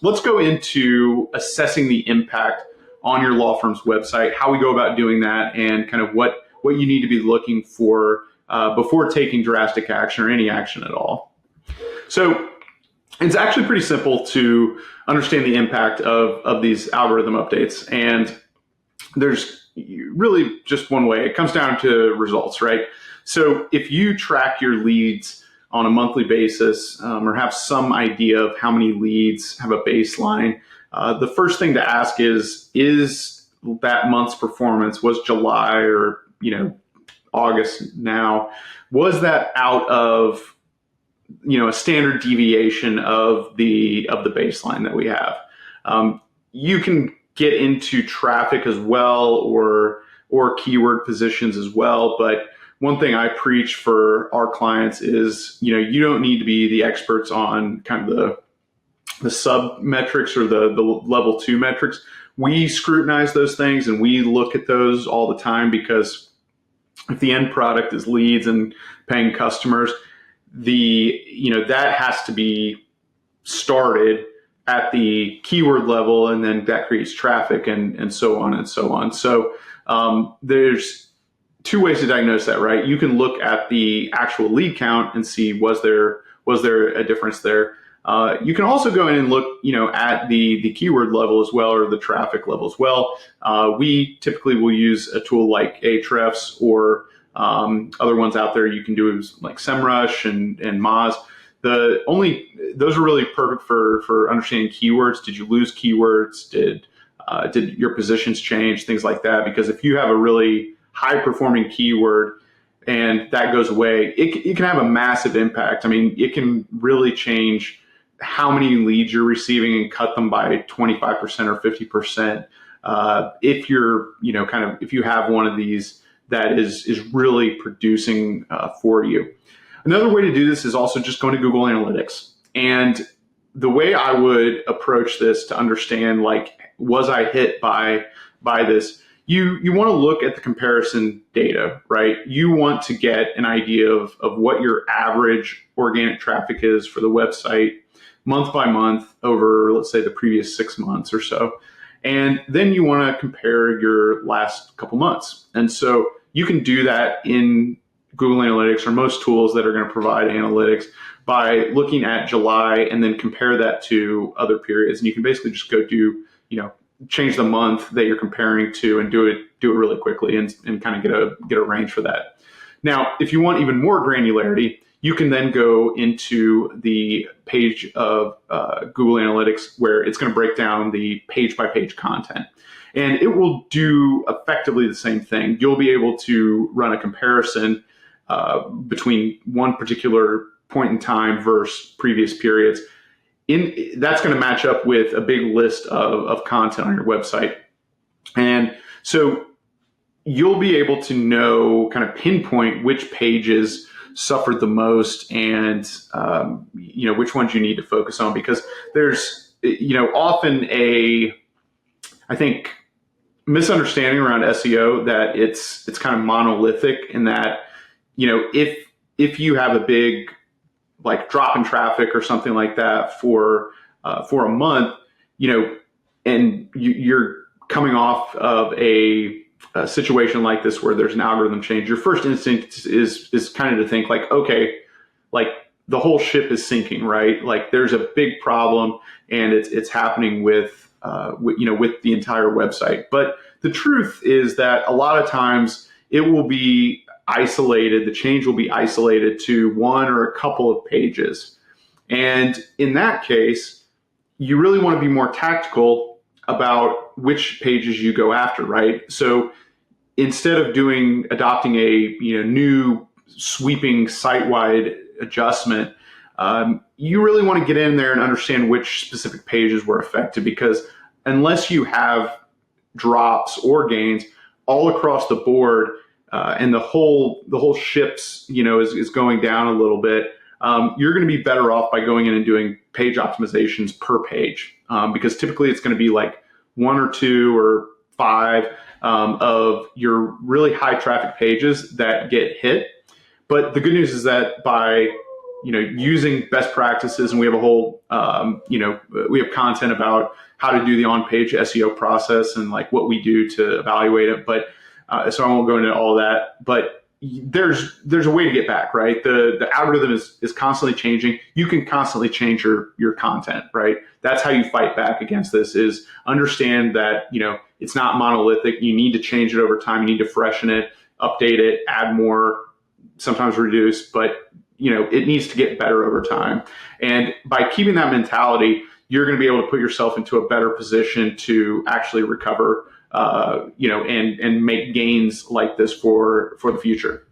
Let's go into assessing the impact on your law firm's website, how we go about doing that, and kind of what you need to be looking for before taking drastic action or any action at all. So it's actually pretty simple to understand the impact of these algorithm updates. And there's really just one way. It comes down to results, right? So if you track your leads on a monthly basis or have some idea of how many leads have a baseline, the first thing to ask is that month's performance, was July or August now, was that out of a standard deviation of the baseline that we have? You can get into traffic as well, or keyword positions as well, but one thing I preach for our clients is you don't need to be the experts on kind of the sub metrics or the level 2 metrics. We scrutinize those things and we look at those all the time, because if the end product is leads and paying customers, that has to be started at the keyword level, and then that creates traffic and so on and so on. So there's two ways to diagnose that, right? You can look at the actual lead count and see was there a difference there. You can also go in and look, at the keyword level as well, or the traffic level as well. We typically will use a tool like Ahrefs, or other ones out there you can do like SEMrush and Moz. Those are really perfect for understanding keywords. Did you lose keywords? Did your positions change? Things like that. Because if you have a really high performing keyword and that goes away, it can have a massive impact. I mean, it can really change how many leads you're receiving and cut them by 25% or 50%. If you're, if you have one of these that is really producing for you. Another way to do this is also just going to Google Analytics. And the way I would approach this to understand, was I hit by this? You want to look at the comparison data, right? You want to get an idea of what your average organic traffic is for the website month by month over, let's say, the previous 6 months or so. And then you want to compare your last couple months. And so you can do that in Google Analytics or most tools that are going to provide analytics by looking at July and then compare that to other periods. And you can basically just go do, change the month that you're comparing to and do it really quickly and kind of get a range for that. Now, if you want even more granularity, you can then go into the page of Google Analytics where it's going to break down the page-by-page content. And it will do effectively the same thing. You'll be able to run a comparison between one particular point in time versus previous periods. That's going to match up with a big list of content on your website. And so you'll be able to know, kind of pinpoint which pages suffered the most and which ones you need to focus on, because there's often I think misunderstanding around SEO that it's kind of monolithic in that if you have a big drop in traffic or something like that for a month, and you're coming off of a situation like this where there's an algorithm change, your first instinct is kind of to think okay, the whole ship is sinking, right? There's a big problem and it's happening with the entire website. But the truth is that a lot of times it will be isolated. The change will be isolated to one or a couple of pages. And in that case, you really want to be more tactical about which pages you go after, right? So instead of adopting a new sweeping site-wide adjustment, you really want to get in there and understand which specific pages were affected, because unless you have drops or gains all across the board, and the whole ship's is going down a little bit, you're going to be better off by going in and doing page optimizations per page, because typically it's going to be one or two or five of your really high traffic pages that get hit. But the good news is that by using best practices, and we have a whole, we have content about how to do the on-page SEO process and like what we do to evaluate it. But so I won't go into all that. But there's a way to get back, right? The algorithm is constantly changing. You can constantly change your content, right? That's how you fight back against this. Is understand that it's not monolithic. You need to change it over time. You need to freshen it, update it, add more, sometimes reduce, but it needs to get better over time. And by keeping that mentality, you're going to be able to put yourself into a better position to actually recover, and make gains like this for the future.